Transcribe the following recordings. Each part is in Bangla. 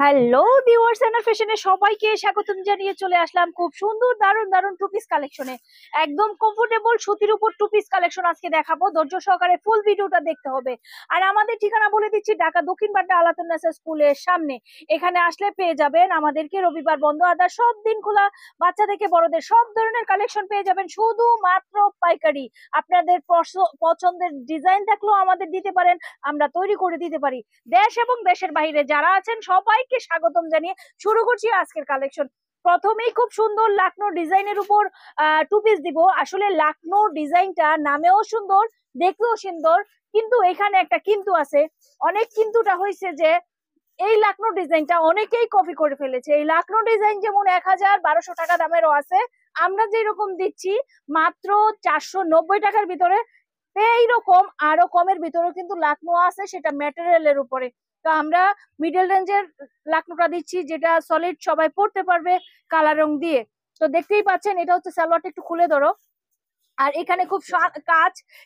হ্যালো ভিউয়ার্স, এন্ড ফ্যাশনে সবাইকে স্বাগতম জানিয়ে চলে আসলাম খুব সুন্দর দারুণ দারুণ টু পিস কালেকশনে। একদম কমফোর্টেবল সুতির উপর টু পিস কালেকশন আজকে দেখাবো। ধৈর্য সহকারে ফুল ভিডিওটা দেখতে হবে। আর আমাদের ঠিকানা বলে দিচ্ছি, ঢাকা দক্ষিণ বাড্ডা আলাতুন্নেসা স্কুলের সামনে। এখানে আসলে পেয়ে যাবেন আমাদেরকে, রবিবার বন্ধ, আদার সব দিন খোলা। বাচ্চা থেকে বড়দের সব ধরনের কালেকশন পেয়ে যাবেন শুধুমাত্র পাইকারি। আপনাদের পছন্দের ডিজাইন থাকলেও আমাদের দিতে পারেন, আমরা তৈরি করে দিতে পারি। দেশ এবং দেশের বাইরে যারা আছেন সবাইকে স্বাগতম জানিয়ে শুরু করছি আজকের কালেকশন। প্রথমেই খুব সুন্দর লাকনো ডিজাইনের উপর টু পিস দিব। আসলে লাকনো ডিজাইনটা নামেও সুন্দর, দেখতেও সুন্দর, কিন্তু এখানে একটা কিন্তু আছে। অনেক কিন্তুটা হয়েছে যে এই লাকনো ডিজাইনটা অনেকেই কপি করে ফেলেছে। এই লাকনো ডিজাইন যেমন ১,১২০০ টাকা দামেরও আছে, আমরা যেরকম দিচ্ছি মাত্র ৪৯০ টাকার ভিতরে। এইরকম আরো কমের ভিতরেও কিন্তু লাকনো আছে, সেটা ম্যাটেরিয়ালের উপরে। তো আমরা মিডল রেঞ্জের লাকনোটা দিচ্ছি, যেটা সলিড সবাই পড়তে পারবে কালার রং দিয়ে। তো দেখতেই পাচ্ছেন, এটা হচ্ছে সালোয়ারটা, একটু খুলে ধরো। আর এখানে খুব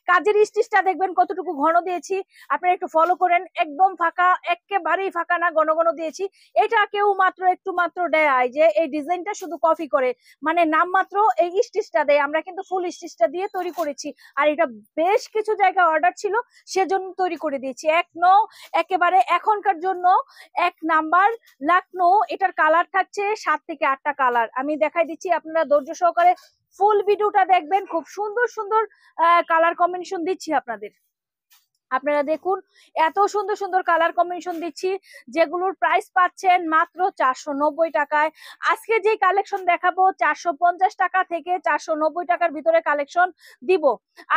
কাজের স্টিচটা দেখবেন কতটুকু ঘন দিয়েছি, আপনারা একটু ফলো করেন। একদম ফাঁকা, একেবারেই ফাঁকা না, ঘন ঘন দিয়েছি। এটা কেউ মাত্র একটু মাত্র দেয় যে এই ডিজাইনটা শুধু কপি করে, মানে নাম মাত্র এই স্টিচটা দেয়। আমরা কিন্তু ফুল স্টিচটা দিয়ে তৈরি করেছি। আর এটা বেশ কিছু জায়গায় অর্ডার ছিল, সেজন্য তৈরি করে দিয়েছি। একেবারে এখনকার জন্য এক নাম্বার লাকনো। এটার কালার থাকছে 7 থেকে 8টা কালার, আমি দেখাই দিচ্ছি, আপনারা ধৈর্য সহকারে ফুল ভিডিওটা দেখবেন। খুব সুন্দর সুন্দর কালার কম্বিনেশন দিচ্ছি আপনাদের। আপনারা দেখুন, এত সুন্দর সুন্দর কালার কম্বিনেশন দিচ্ছি, যেগুলোর প্রাইস পাচ্ছেন মাত্র 490 টাকায়। আজকে যে কালেকশন দেখাবো 450 টাকা থেকে 490 টাকার ভিতরে কালেকশন দিব।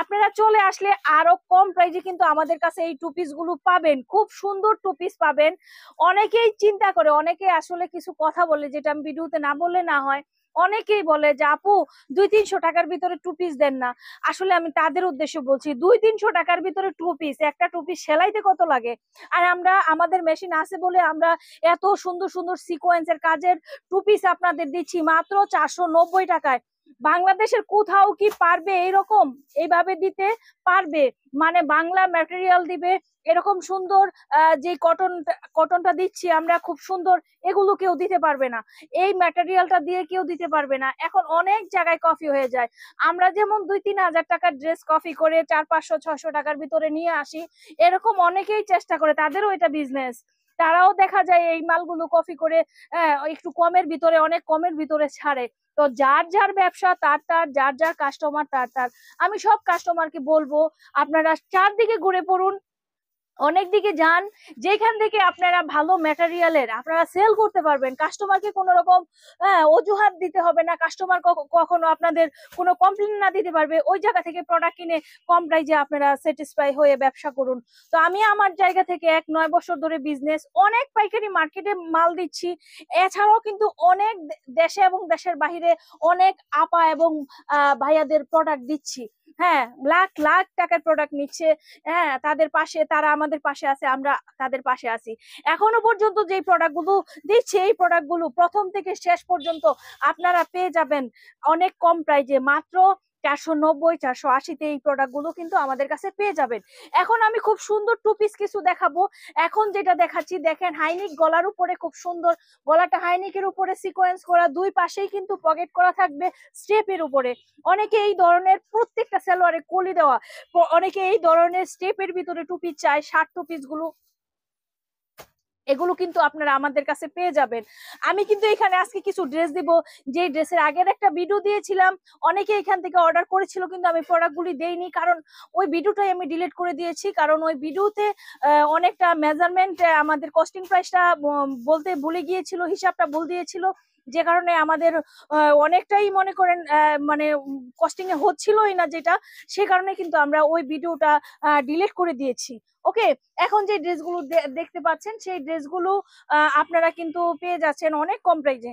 আপনারা চলে আসলে আরো কম প্রাইসে কিন্তু আমাদের কাছে এই টু পিস গুলো পাবেন। খুব সুন্দর টু পিস পাবেন। অনেকেই চিন্তা করে, অনেকে আসলে কিছু কথা বলে, যেটা আমি ভিডিওতে না বললে না হয়। অনেকেই বলে যে আপু 200-300 টাকার ভিতরে টু পিস দেন না। আসলে আমি তাদের উদ্দেশ্যে বলছি, 200-300 টাকার ভিতরে টু পিস, একটা টু পিস সেলাইতে কত লাগে? আর আমরা আমাদের মেশিন আছে বলে আমরা এত সুন্দর সুন্দর সিকোয়েন্সের কাজের টু পিস আপনাদের দিচ্ছি মাত্র 490 টাকায়। বাংলাদেশের কোথাও কি পারবে এইরকম এইভাবে দিতে? পারবে? মানে বাংলা ম্যাটেরিয়াল দিবে, এরকম সুন্দর যে কটনটা দিচ্ছি আমরা, খুব সুন্দর, এগুলো কেউ দিতে পারবে না। এই ম্যাটেরিয়ালটা দিয়ে কেউ দিতে পারবে না। এখন অনেক জায়গায় কপি হয়ে যায়। আমরা যেমন 2-3 হাজার টাকার ড্রেস কপি করে 400-500-600 টাকার ভিতরে নিয়ে আসি, এরকম অনেকেই চেষ্টা করে, তাদেরও এটা বিজনেস। তারাও দেখা যায় এই মালগুলো কপি করে একটু কমের ভিতরে, অনেক কমের ভিতরে ছাড়ে। তো যার যার ব্যবসা তার তার, যার যার কাস্টমার তার তার। আমি সব কাস্টমারকে বলবো, আপনারা চারদিকে ঘুরে পড়ুন, অনেক দিকে যান, যেখান থেকে আপনারা ভালো ম্যাটেরিয়ালের আপনারা সেল করতে পারবেন। কাস্টমারকে কোনো রকম অজুহাত দিতে হবে না। কাস্টমার কখনো আপনাদের কোনো কমপ্লেন না দিতে পারবে, ওই জায়গা থেকে প্রোডাক্ট কিনে কম প্রাইসে আপনারা স্যাটিসফাই হয়ে ব্যবসা করুন। তো আমি আমার জায়গা থেকে 9 বছর ধরে বিজনেস, অনেক পাইকারি মার্কেটে মাল দিচ্ছি। এছাড়াও কিন্তু অনেক দেশে এবং দেশের বাহিরে অনেক আপা এবং ভাইয়াদের প্রোডাক্ট দিচ্ছি। হ্যাঁ, লাখ লাখ টাকার প্রোডাক্ট নিচ্ছে। হ্যাঁ, তাদের পাশে, তারা আমাদের পাশে আছে, আমরা তাদের পাশে আছি। এখনো পর্যন্ত যে প্রোডাক্ট গুলো দিচ্ছে, এই প্রোডাক্ট গুলো প্রথম থেকে শেষ পর্যন্ত আপনারা পেয়ে যাবেন অনেক কম প্রাইজে, মাত্র 490-480-তে এই প্রোডাক্ট গুলো কিন্তু আমাদের কাছে পেয়ে যাবেন। এখন আমি খুব সুন্দর টু পিস কিছু দেখাবো। এখন যেটা দেখাচ্ছি, দেখেন, হাইনিক গলার উপরে, খুব সুন্দর গলাটা হাইনিকের উপরে সিকোয়েন্স করা, দুই পাশেই কিন্তু পকেট করা থাকবে স্টেপের উপরে। অনেকে এই ধরনের প্রত্যেকটা সালোয়ারে কলি দেওয়া, অনেকে এই ধরনের স্টেপের ভিতরে টুপি চায়, শার্ট টু পিস গুলো, এগুলো কিন্তু আপনারা আমাদের কাছে পেয়ে যাবেন। আমি কিন্তু এখানে আজকে কিছু ড্রেস দিব, যে ড্রেসের আগের একটা ভিডিও দিয়েছিলাম, অনেকে এখান থেকে অর্ডার করেছিল, কিন্তু আমি প্রোডাক্টগুলি দেইনি, কারণ ওই ভিডিওটাই আমি ডিলিট করে দিয়েছি। কারণ ওই ভিডিওতে অনেকটা মেজারমেন্ট, আমাদের কস্টিং প্রাইসটা বলতে ভুলে গিয়েছিল, হিসাবটা ভুল দিয়েছিল, যে কারণে আমাদের অনেকটাই মনে করেন মানে কস্টিং এ হচ্ছিলই না, যেটা সে কারণে কিন্তু আমরা ওই ভিডিওটা ডিলিট করে দিয়েছি। ওকে, এখন যে ড্রেসগুলো দেখতে পাচ্ছেন, সেই ড্রেসগুলো আপনারা কিন্তু পেয়ে যাচ্ছেন অনেক কম প্রাইসে।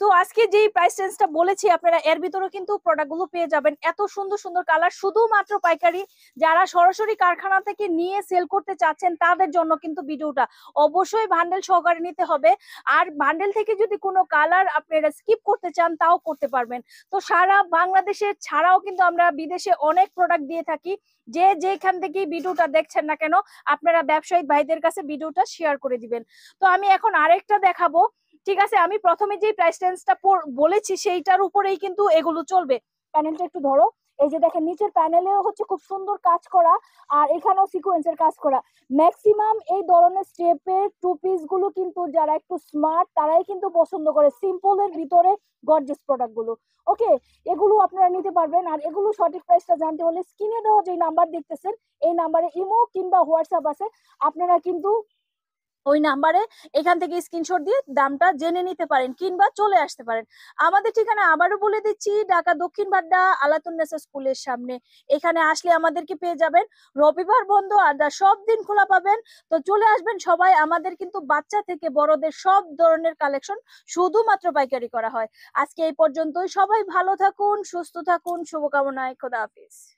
তো আজকে যেই প্রাইস রেঞ্জটা বলেছি আপনারা এর ভিতরে কিন্তু প্রোডাক্টগুলো পেয়ে যাবেন। এত সুন্দর সুন্দর কালার, শুধুমাত্র পাইকারি, যারা সরাসরি কারখানা থেকে নিয়ে সেল করতে চাচ্ছেন তাদের জন্য কিন্তু ভিডিওটা অবশ্যই বান্ডেল সহকারে নিতে হবে। আর বান্ডেল থেকে যদি কোনো কালার আপনারা স্কিপ করতে চান তাও করতে পারবেন। তো সারা বাংলাদেশে ছাড়াও কিন্তু আমরা বিদেশে অনেক প্রোডাক্ট দিয়ে থাকি। যে যেখান থেকে ভিডিওটা দেখছেন না কেন আপনারা ব্যবসায়িক ভাইদের কাছে ভিডিওটা শেয়ার করে দিবেন। তো আমি এখন আরেকটা দেখাবো। ঠিক আছে, আমি প্রথমে যে প্রাইস রেঞ্জটা বলেছি সেইটার উপরেই কিন্তু এগুলো চলবে। প্যানেলটা একটু ধরো। এই যে দেখেন নিচের প্যানেলেও হচ্ছে খুব সুন্দর কাজ করা, আর এখানেও সিকোয়েন্সের কাজ করা। ম্যাক্সিমাম এই ধরনের স্টেপের টু পিস গুলো কিন্তু যারা একটু স্মার্ট তারাই কিন্তু পছন্দ করে, সিম্পলের ভিতরে গর্জিয়াস প্রোডাক্ট গুলো। ওকে, এগুলো আপনারা নিতে পারবেন। আর এগুলো সঠিক প্রাইসটা জানতে হলে স্ক্রিনে দেওয়া যে নাম্বার দেখতেছেন এই নাম্বারে ইমো কিংবা হোয়াটসঅ্যাপ আছে, আপনারা কিন্তু ওই নাম্বারে এখান থেকে স্ক্রিনশট দিয়ে দামটা জেনে নিতে পারেন কিংবা চলে আসতে পারেন। আমাদের ঠিকানা আবারও বলে দিচ্ছি, ঢাকা দক্ষিণ বাড্ডা আলাতুন্নেসা স্কুলের সামনে। এখানে আসলে আমাদেরকে পেয়ে যাবেন। রবিবার বন্ধ, আড্ডা সব দিন খোলা পাবেন। তো চলে আসবেন সবাই। আমাদের কিন্তু বাচ্চা থেকে বড়দের সব ধরনের কালেকশন শুধুমাত্র পাইকারি করা হয়। আজকে এই পর্যন্তই। সবাই ভালো থাকুন, সুস্থ থাকুন, শুভকামনায়। খোদা হাফিজ।